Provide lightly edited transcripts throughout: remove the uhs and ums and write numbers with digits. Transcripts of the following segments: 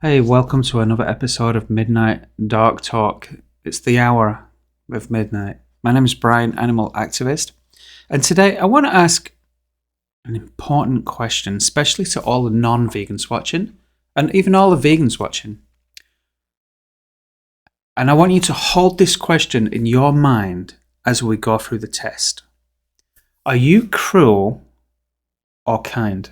Hey, welcome to another episode of Midnight Dark Talk. It's the hour of midnight. My name is Brian, animal activist, and today I want to ask an important question, especially to all the non-vegans watching, and even all the vegans watching. And I want you to hold this question in your mind as we go through the test. Are you cruel or kind?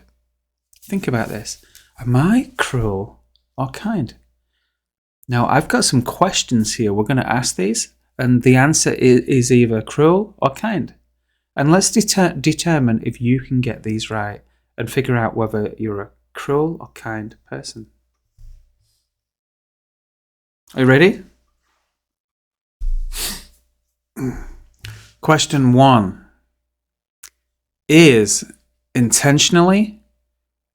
Think about this. Am I cruel or kind? Now, I've got some questions here. We're going to ask these, and the answer is either cruel or kind. And let's determine if you can get these right and figure out whether you're a cruel or kind person. Are you ready? Question 1. Is intentionally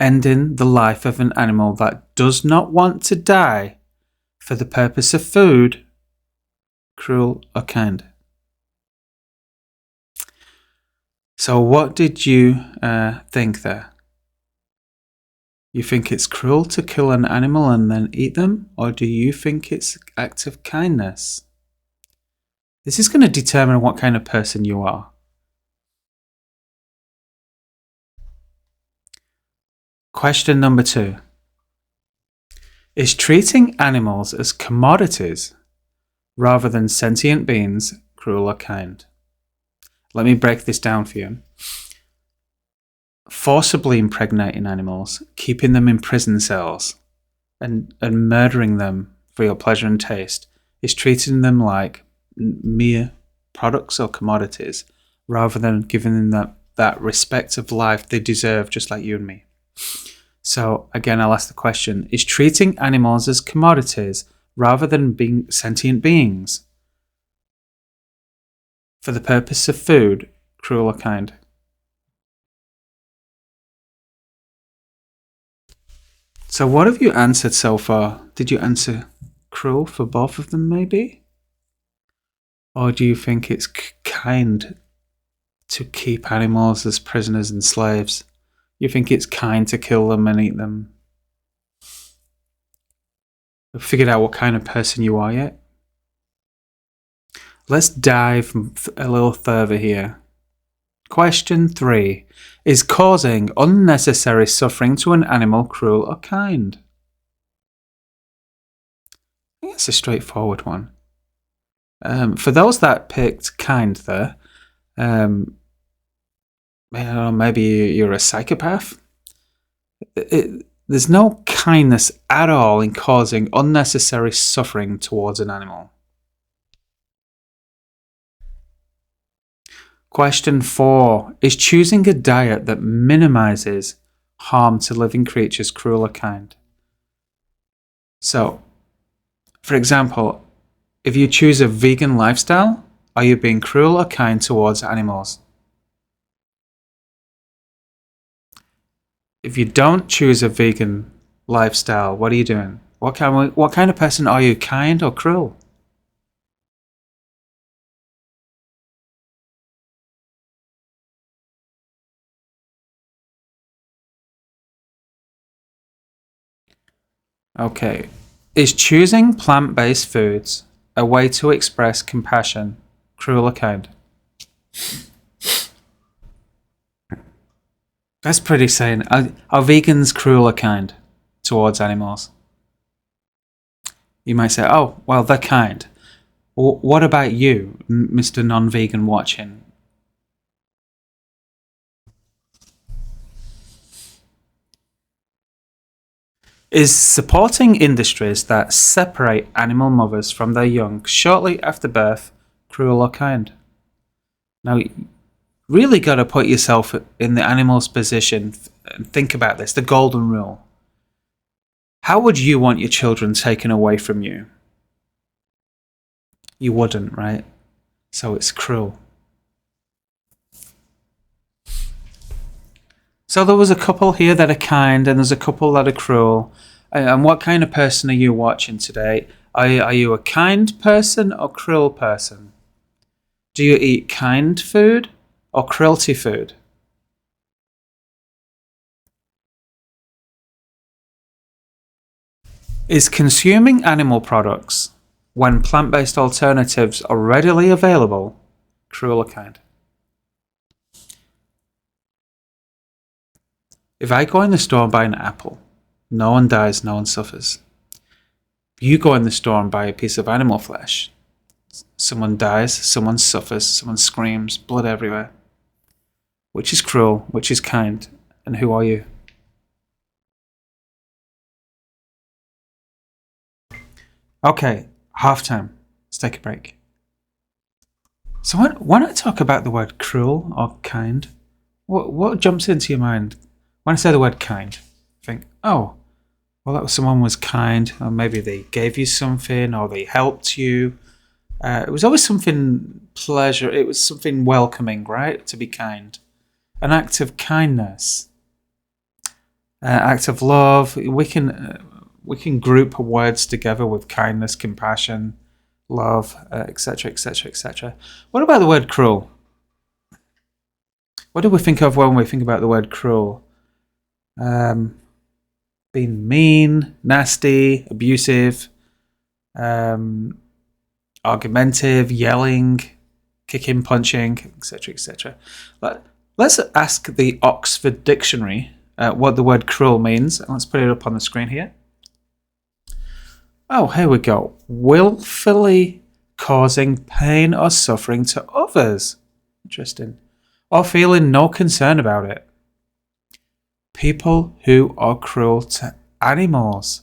ending the life of an animal that does not want to die for the purpose of food cruel or kind? So what did you think there? You think it's cruel to kill an animal and then eat them, or do you think it's an act of kindness? This is going to determine what kind of person you are. Question number 2. Is treating animals as commodities rather than sentient beings cruel or kind? Let me break this down for you. Forcibly impregnating animals, keeping them in prison cells, and murdering them for your pleasure and taste is treating them like mere products or commodities rather than giving them that respect of life they deserve, just like you and me. So again, I'll ask the question, is treating animals as commodities rather than being sentient beings for the purpose of food cruel or kind? So what have you answered so far? Did you answer cruel for both of them maybe? Or do you think it's kind to keep animals as prisoners and slaves? You think it's kind to kill them and eat them? Have you figured out what kind of person you are yet? Let's dive a little further here. Question 3. Is causing unnecessary suffering to an animal cruel or kind? I think it's a straightforward one. For those that picked kind there, maybe you're a psychopath. There's no kindness at all in causing unnecessary suffering towards an animal. Question 4. Is choosing a diet that minimizes harm to living creatures cruel or kind? So, for example, if you choose a vegan lifestyle, are you being cruel or kind towards animals? If you don't choose a vegan lifestyle, what are you doing? What kind of person are you, kind or cruel? Okay. Is choosing plant-based foods a way to express compassion, cruel or kind? That's pretty sane. Are vegans cruel or kind towards animals? You might say, oh, well, they're kind. What about you, Mr. Non-Vegan watching? Is supporting industries that separate animal mothers from their young shortly after birth cruel or kind? Now, you really got to put yourself in the animal's position and think about this, the golden rule. How would you want your children taken away from you? You wouldn't, right? So it's cruel. So there was a couple here that are kind and there's a couple that are cruel. And what kind of person are you watching today? Are you a kind person or cruel person? Do you eat kind food or cruelty food? Is consuming animal products when plant-based alternatives are readily available cruel or kind? If I go in the store and buy an apple, no one dies, no one suffers. If you go in the store and buy a piece of animal flesh, someone dies, someone suffers, someone screams, blood everywhere. Which is cruel, which is kind, and who are you? Okay, halftime. Let's take a break. So when I talk about the word cruel or kind, what jumps into your mind? When I say the word kind, think, oh, well, that was someone was kind, or maybe they gave you something, or they helped you. It was always something pleasure. It was something welcoming, right? To be kind, an act of kindness, act of love. We can group words together with kindness, compassion, love, etc., etc., etc. What about the word cruel? What do we think of when we think about the word cruel? Being mean, nasty, abusive, argumentative, yelling, kicking, punching, etc., etc. Let's ask the Oxford Dictionary what the word cruel means. Let's put it up on the screen here. Oh, here we go. Willfully causing pain or suffering to others. Interesting. Or feeling no concern about it. People who are cruel to animals.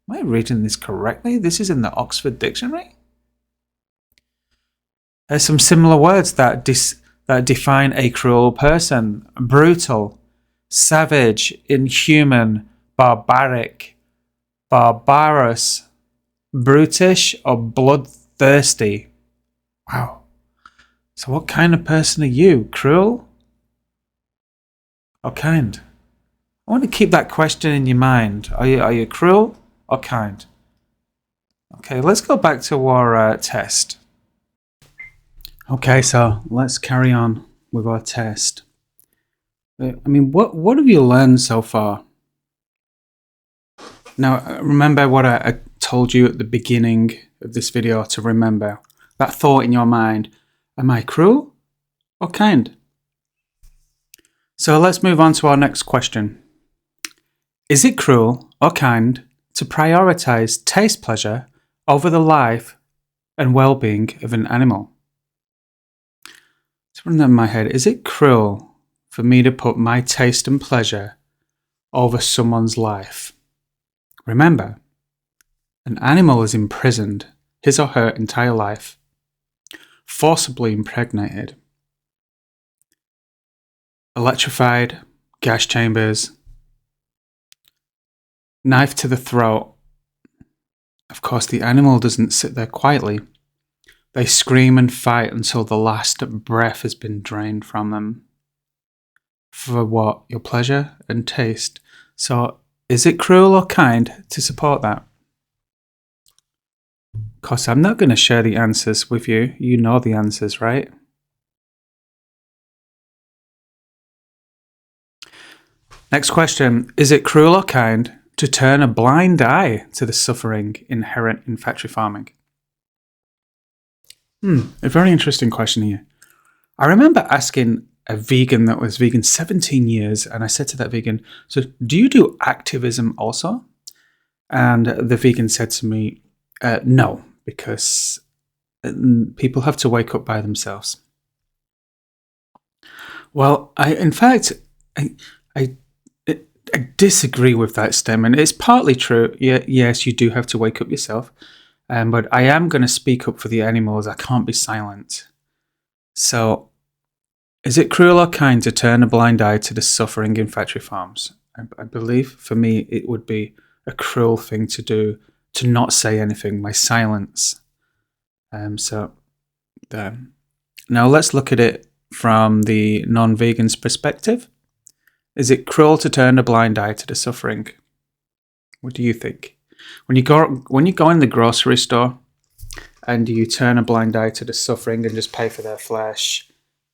Am I reading this correctly? This is in the Oxford Dictionary. There's some similar words that define a cruel person. Brutal, savage, inhuman, barbaric, barbarous, brutish, or bloodthirsty. Wow. So what kind of person are you? Cruel or kind? I want to keep that question in your mind. Are you cruel or kind? Okay, let's go back to our test. Okay, so let's carry on with our test. I mean, what have you learned so far? Now, remember what I told you at the beginning of this video to remember. That thought in your mind, am I cruel or kind? So let's move on to our next question. Is it cruel or kind to prioritize taste pleasure over the life and well-being of an animal? Let's run that in my head. Is it cruel for me to put my taste and pleasure over someone's life? Remember, an animal is imprisoned his or her entire life, forcibly impregnated, electrified, gas chambers, knife to the throat. Of course, the animal doesn't sit there quietly. They scream and fight until the last breath has been drained from them. For what? Your pleasure and taste. So, is it cruel or kind to support that? Of course, I'm not going to share the answers with you. You know the answers, right? Next question. Is it cruel or kind to turn a blind eye to the suffering inherent in factory farming? A very interesting question here. I remember asking a vegan that was vegan 17 years, and I said to that vegan, so do you do activism also? And the vegan said to me, no, because people have to wake up by themselves. Well, I disagree with that statement. It's partly true. Yes, you do have to wake up yourself. But I am going to speak up for the animals. I can't be silent. So, is it cruel or kind to turn a blind eye to the suffering in factory farms? I believe for me it would be a cruel thing to do, to not say anything, my silence. Now let's look at it from the non-vegan's perspective. Is it cruel to turn a blind eye to the suffering? What do you think? When you go in the grocery store and you turn a blind eye to the suffering and just pay for their flesh,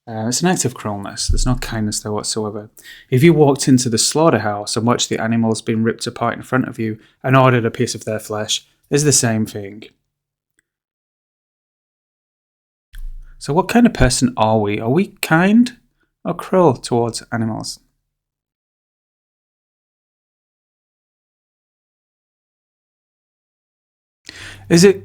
It's an act of cruelness. There's no kindness there whatsoever. If you walked into the slaughterhouse and watched the animals being ripped apart in front of you and ordered a piece of their flesh, it's the same thing. So what kind of person are we? Are we kind or cruel towards animals? Is it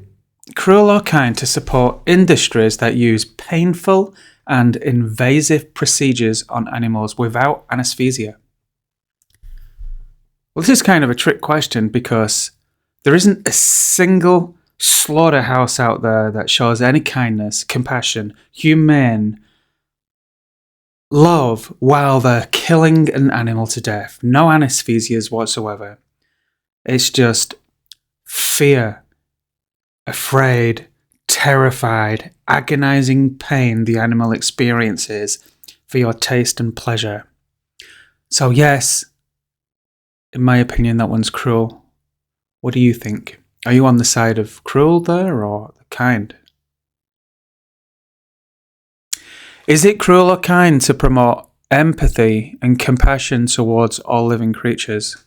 cruel or kind to support industries that use painful and invasive procedures on animals without anesthesia? Well, this is kind of a trick question because there isn't a single slaughterhouse out there that shows any kindness, compassion, humane love while they're killing an animal to death. No anesthesias whatsoever. It's just fear, afraid, terrified, agonizing pain the animal experiences for your taste and pleasure. So yes, in my opinion, that one's cruel. What do you think? Are you on the side of cruel there or the kind? Is it cruel or kind to promote empathy and compassion towards all living creatures?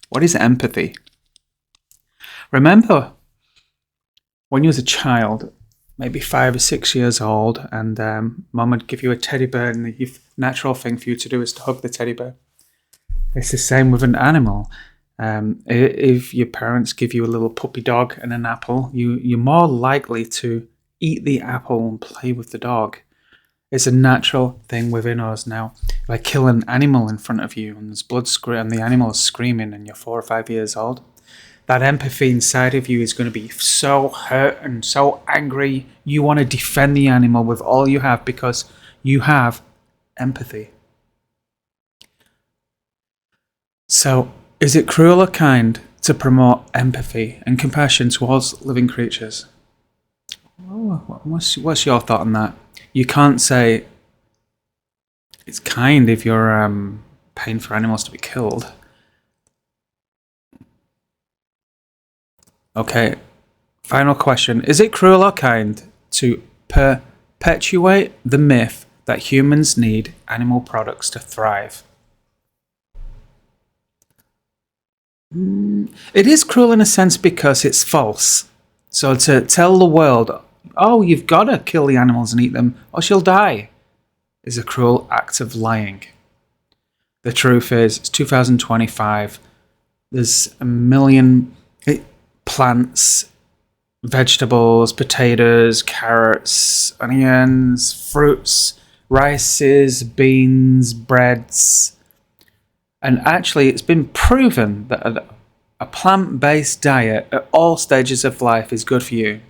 What is empathy? Remember when you was a child, maybe 5 or 6 years old, and mum would give you a teddy bear, and the natural thing for you to do is to hug the teddy bear. It's the same with an animal. If your parents give you a little puppy dog and an apple, you're more likely to eat the apple and play with the dog. It's a natural thing within us now. If I kill an animal in front of you and there's blood and the animal is screaming and you're 4 or 5 years old, that empathy inside of you is going to be so hurt and so angry. You want to defend the animal with all you have because you have empathy. So, is it cruel or kind to promote empathy and compassion towards living creatures? What's your thought on that? You can't say it's kind if you're paying for animals to be killed. Okay, final question. Is it cruel or kind to perpetuate the myth that humans need animal products to thrive? It is cruel in a sense because it's false. So to tell the world, oh, you've got to kill the animals and eat them or she'll die, is a cruel act of lying. The truth is, it's 2025. There's a million plants, vegetables, potatoes, carrots, onions, fruits, rices, beans, breads. And actually, it's been proven that a plant-based diet at all stages of life is good for you.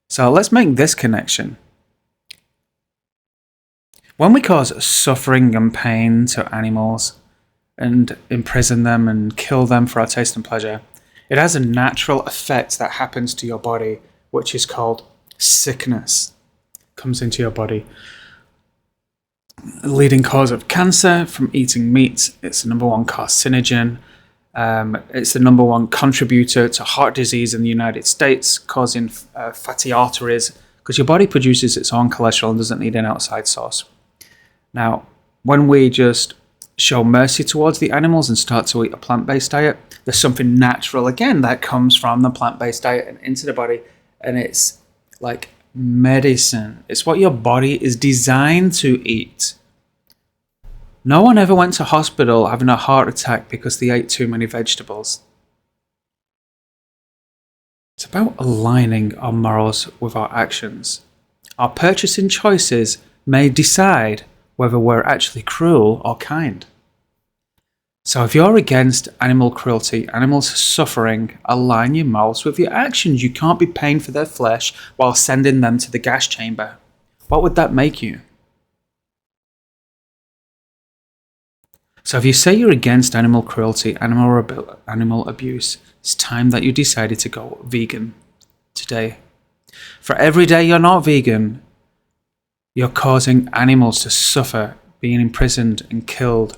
So let's make this connection. When we cause suffering and pain to animals and imprison them and kill them for our taste and pleasure, it has a natural effect that happens to your body, which is called sickness. Comes into your body. A leading cause of cancer from eating meat. It's the number one carcinogen. It's the number one contributor to heart disease in the United States, causing fatty arteries, because your body produces its own cholesterol and doesn't need an outside source. Now, when we just show mercy towards the animals and start to eat a plant-based diet, there's something natural again that comes from the plant-based diet and into the body, and it's like medicine. It's what your body is designed to eat. No one ever went to hospital having a heart attack because they ate too many vegetables. It's about aligning our morals with our actions. Our purchasing choices may decide whether we're actually cruel or kind. So if you're against animal cruelty, animals suffering, align your morals with your actions. You can't be paying for their flesh while sending them to the gas chamber. What would that make you? So if you say you're against animal cruelty, animal abuse, it's time that you decided to go vegan today. For every day you're not vegan, you're causing animals to suffer, being imprisoned and killed.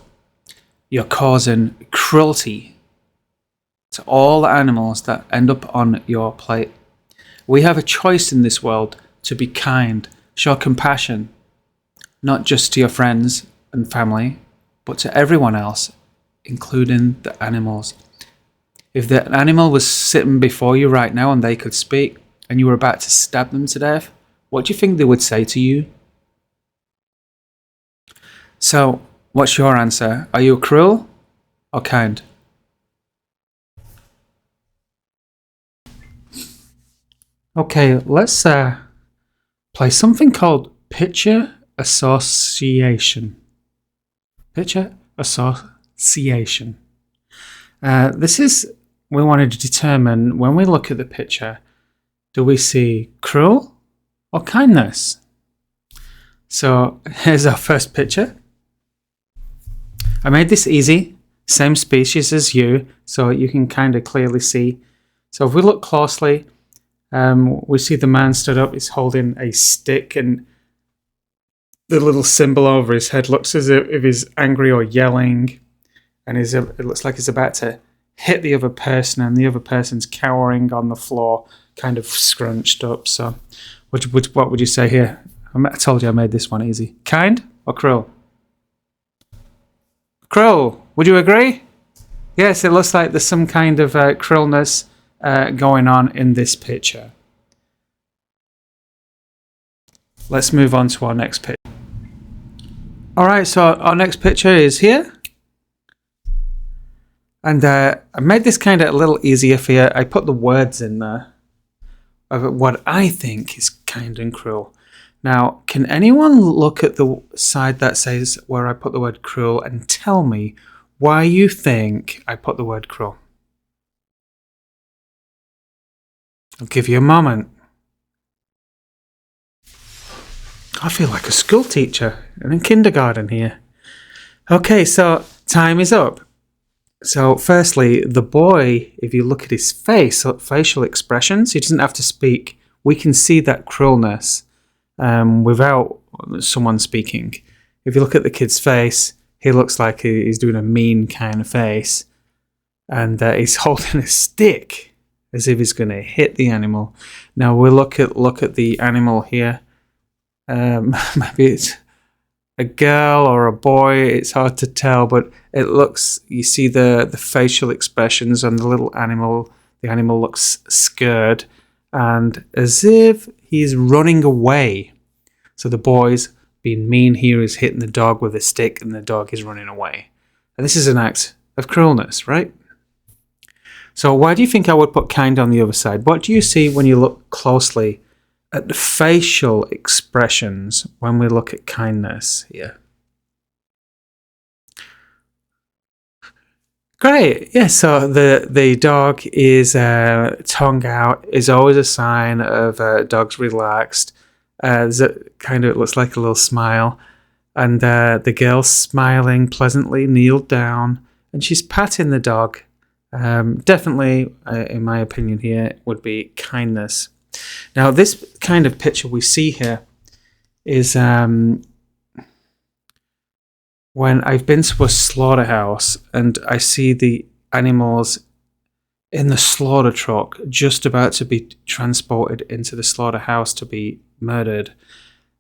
You're causing cruelty to all the animals that end up on your plate. We have a choice in this world to be kind, Show compassion, not just to your friends and family, but to everyone else, including the animals. If the animal was sitting before you right now and they could speak, and you were about to stab them to death, what do you think they would say to you? So, what's your answer? Are you cruel or kind? Okay, let's play something called Picture Association. Picture Association. This is, we wanted to determine, when we look at the picture, do we see cruel or kindness? So here's our first picture. I made this easy, same species as you, so you can kind of clearly see. So if we look closely, we see the man stood up, he's holding a stick, and the little symbol over his head looks as if he's angry or yelling, and it looks like he's about to hit the other person, and the other person's cowering on the floor, kind of scrunched up. So what would you say here? I told you I made this one easy. Kind or cruel? Cruel. Would you agree? Yes, it looks like there's some kind of cruelness going on in this picture. Let's move on to our next picture. Alright, so our next picture is here. And I made this kind of a little easier for you. I put the words in there of what I think is kind and cruel. Now, can anyone look at the side that says where I put the word cruel and tell me why you think I put the word cruel? I'll give you a moment. I feel like a school teacher in kindergarten here. Okay, so time is up. So firstly, the boy, if you look at his face, facial expressions, he doesn't have to speak. We can see that cruelness without someone speaking. If you look at the kid's face, he looks like he's doing a mean kind of face. And he's holding a stick as if he's going to hit the animal. Now we'll look at the animal here. Maybe it's a girl or a boy, it's hard to tell, but it looks, you see the facial expressions on the little animal. The animal looks scared and as if he's running away. So the boy's being mean here, is hitting the dog with a stick and the dog is running away. And this is an act of cruelness, right? So why do you think I would put kind on the other side? What do you see when you look closely at the facial expressions when we look at kindness here? Great. Yeah, so the dog is tongue out, is always a sign of dog's relaxed. There's a kind of, it looks like a little smile. And the girl's smiling pleasantly, kneeled down, and she's patting the dog. Definitely, in my opinion here, would be kindness. Now, this kind of picture we see here is when I've been to a slaughterhouse and I see the animals in the slaughter truck just about to be transported into the slaughterhouse to be murdered.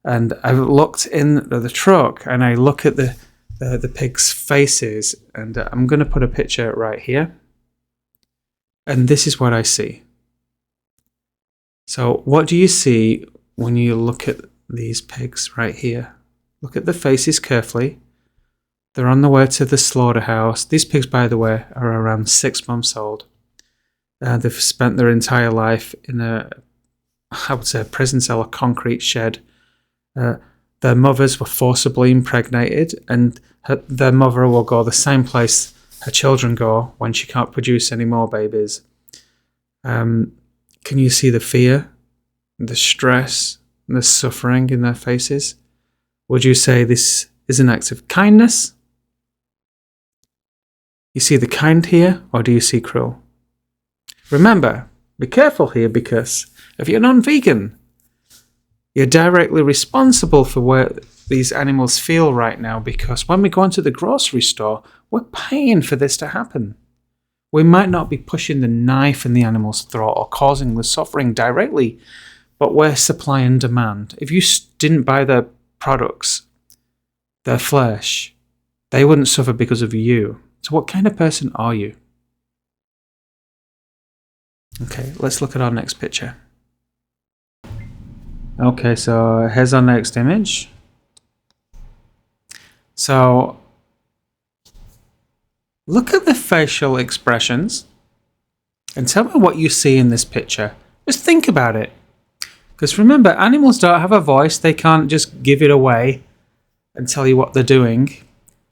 And I've looked in the truck and I look at the pigs' faces, and I'm going to put a picture right here. And this is what I see. So what do you see when you look at these pigs right here? Look at the faces carefully. They're on the way to the slaughterhouse. These pigs, by the way, are around 6 months old. They've spent their entire life in I would say a prison cell, a concrete shed. Their mothers were forcibly impregnated, and their mother will go the same place her children go when she can't produce any more babies. Can you see the fear, the stress, and the suffering in their faces? Would you say this is an act of kindness? You see the kind here, or do you see cruel? Remember, be careful here, because if you're non-vegan, you're directly responsible for where these animals feel right now, because when we go into the grocery store, we're paying for this to happen. We might not be pushing the knife in the animal's throat or causing the suffering directly, but we're supply and demand. If you didn't buy their products, their flesh, they wouldn't suffer because of you. So what kind of person are you? Okay, let's look at our next picture. Okay, so here's our next image. So look at the facial expressions and tell me what you see in this picture. Just think about it. Because remember, animals don't have a voice. They can't just give it away and tell you what they're doing.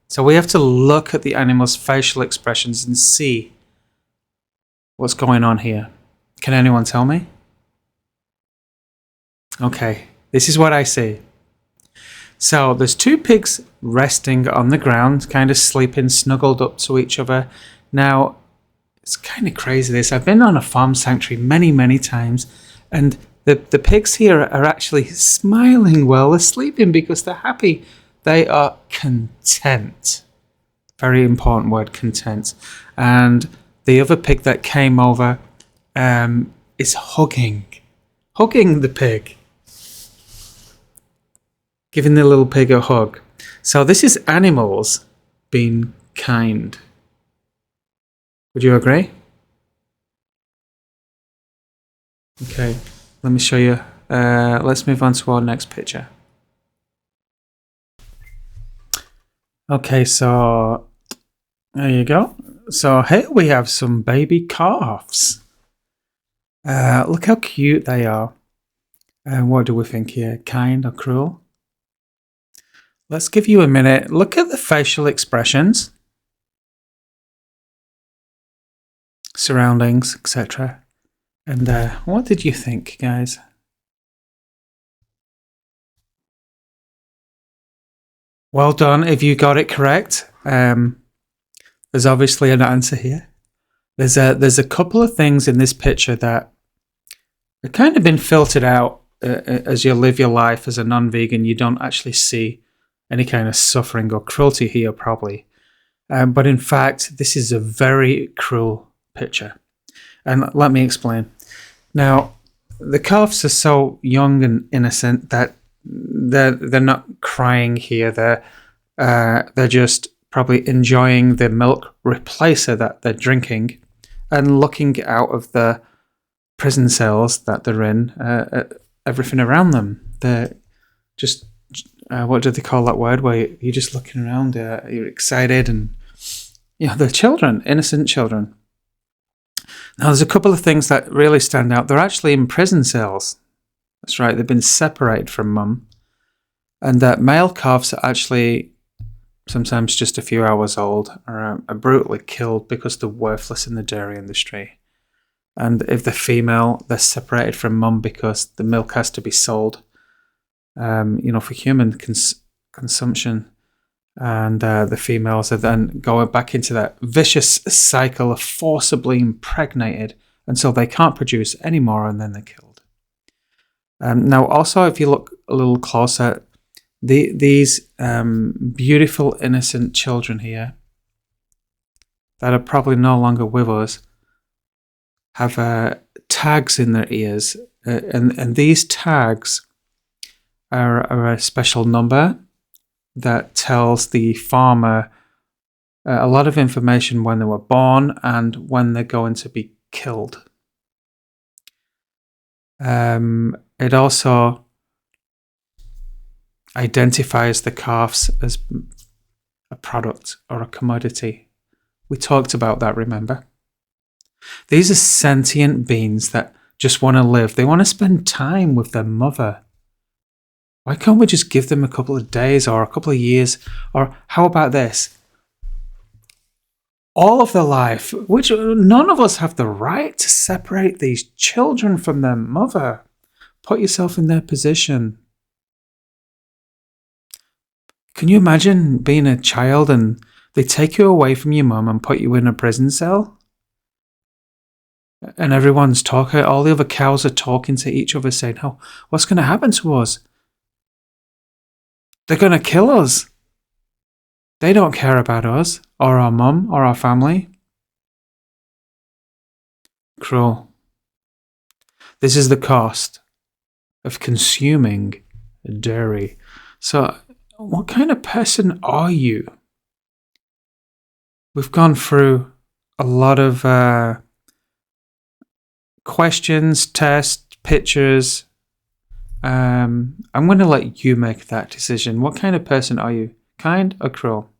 So we have to look at the animal's facial expressions and see what's going on here. Can anyone tell me? Okay, this is what I see. So there's two pigs resting on the ground, kind of sleeping, snuggled up to each other. Now, it's kind of crazy this. I've been on a farm sanctuary many, many times, and the pigs here are actually smiling while they're sleeping because they're happy. They are content. Very important word, content. And the other pig that came over is hugging the pig. Giving the little pig a hug. So this is animals being kind. Would you agree? Okay, let me show you. Let's move on to our next picture. Okay, so there you go. So here we have some baby calves. Look how cute they are. And what do we think here? Kind or cruel? Let's give you a minute. Look at the facial expressions, surroundings, etc. And what did you think, guys? Well done if you got it correct. There's obviously an answer here. There's a couple of things in this picture that have kind of been filtered out as you live your life as a non-vegan. You don't actually see any kind of suffering or cruelty here, probably. But in fact, this is a very cruel picture. And let me explain. Now, the calves are so young and innocent that they're not crying here. They're just probably enjoying the milk replacer that they're drinking and looking out of the prison cells that they're in at everything around them. They're just, what do they call that word, where you're just looking around, you're excited, and they're children, innocent children. Now, there's a couple of things that really stand out. They're actually in prison cells. That's right, they've been separated from mum. And that male calves are actually sometimes just a few hours old, are brutally killed because they're worthless in the dairy industry. And if they're female, they're separated from mum because the milk has to be sold, for human consumption. And the females are then going back into that vicious cycle of forcibly impregnated until they can't produce any more, and then they're killed. Now, also, if you look a little closer, these beautiful, innocent children here that are probably no longer with us have tags in their ears, and these tags are a special number that tells the farmer a lot of information when they were born and when they're going to be killed. It also identifies the calves as a product or a commodity. We talked about that, remember? These are sentient beings that just want to live. They want to spend time with their mother. Why can't we just give them a couple of days or a couple of years? Or how about this? All of their life, which none of us have the right to separate these children from their mother. Put yourself in their position. Can you imagine being a child and they take you away from your mum and put you in a prison cell? And everyone's talking, all the other cows are talking to each other saying, oh, what's going to happen to us? They're going to kill us. They don't care about us, or our mum, or our family. Cruel. This is the cost of consuming dairy. So, what kind of person are you? We've gone through a lot of questions, tests, pictures. I'm going to let you make that decision. What kind of person are you? Kind or cruel?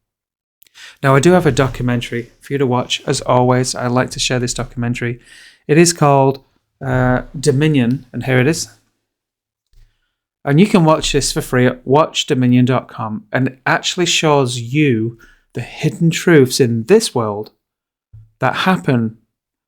Now, I do have a documentary for you to watch. As always, I like to share this documentary. It is called Dominion, and here it is. And you can watch this for free at watchdominion.com, and it actually shows you the hidden truths in this world that happen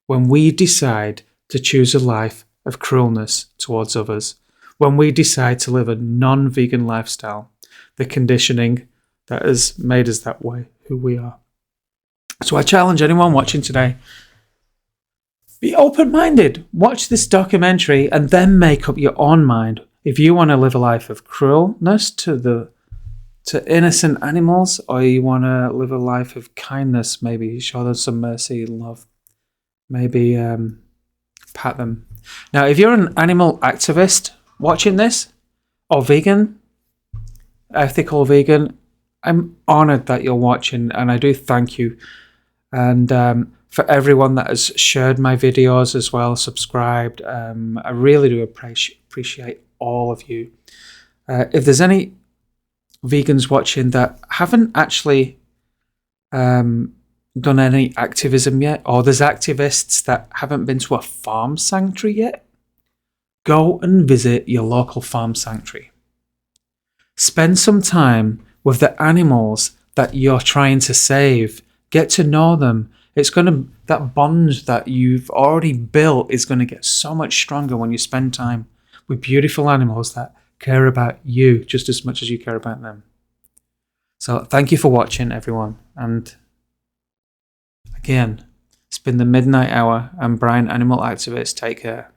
when we decide to choose a life of cruelness towards others, when we decide to live a non-vegan lifestyle, the conditioning that has made us that way, who we are. So I challenge anyone watching today, be open-minded, watch this documentary, and then make up your own mind. If you want to live a life of cruelness to innocent animals, or you want to live a life of kindness, maybe show them some mercy, love, maybe pat them. Now, if you're an animal activist watching this, or vegan, ethical vegan, I'm honoured that you're watching, and I do thank you. And for everyone that has shared my videos as well, subscribed, I really do appreciate all of you. If there's any vegans watching that haven't actually done any activism yet, or there's activists that haven't been to a farm sanctuary yet, go and visit your local farm sanctuary. Spend some time with the animals that you're trying to save. Get to know them. That bond that you've already built is going to get so much stronger when you spend time with beautiful animals that care about you just as much as you care about them. So thank you for watching, everyone. And again, it's been the midnight hour. I'm Brian, animal activist. Take care.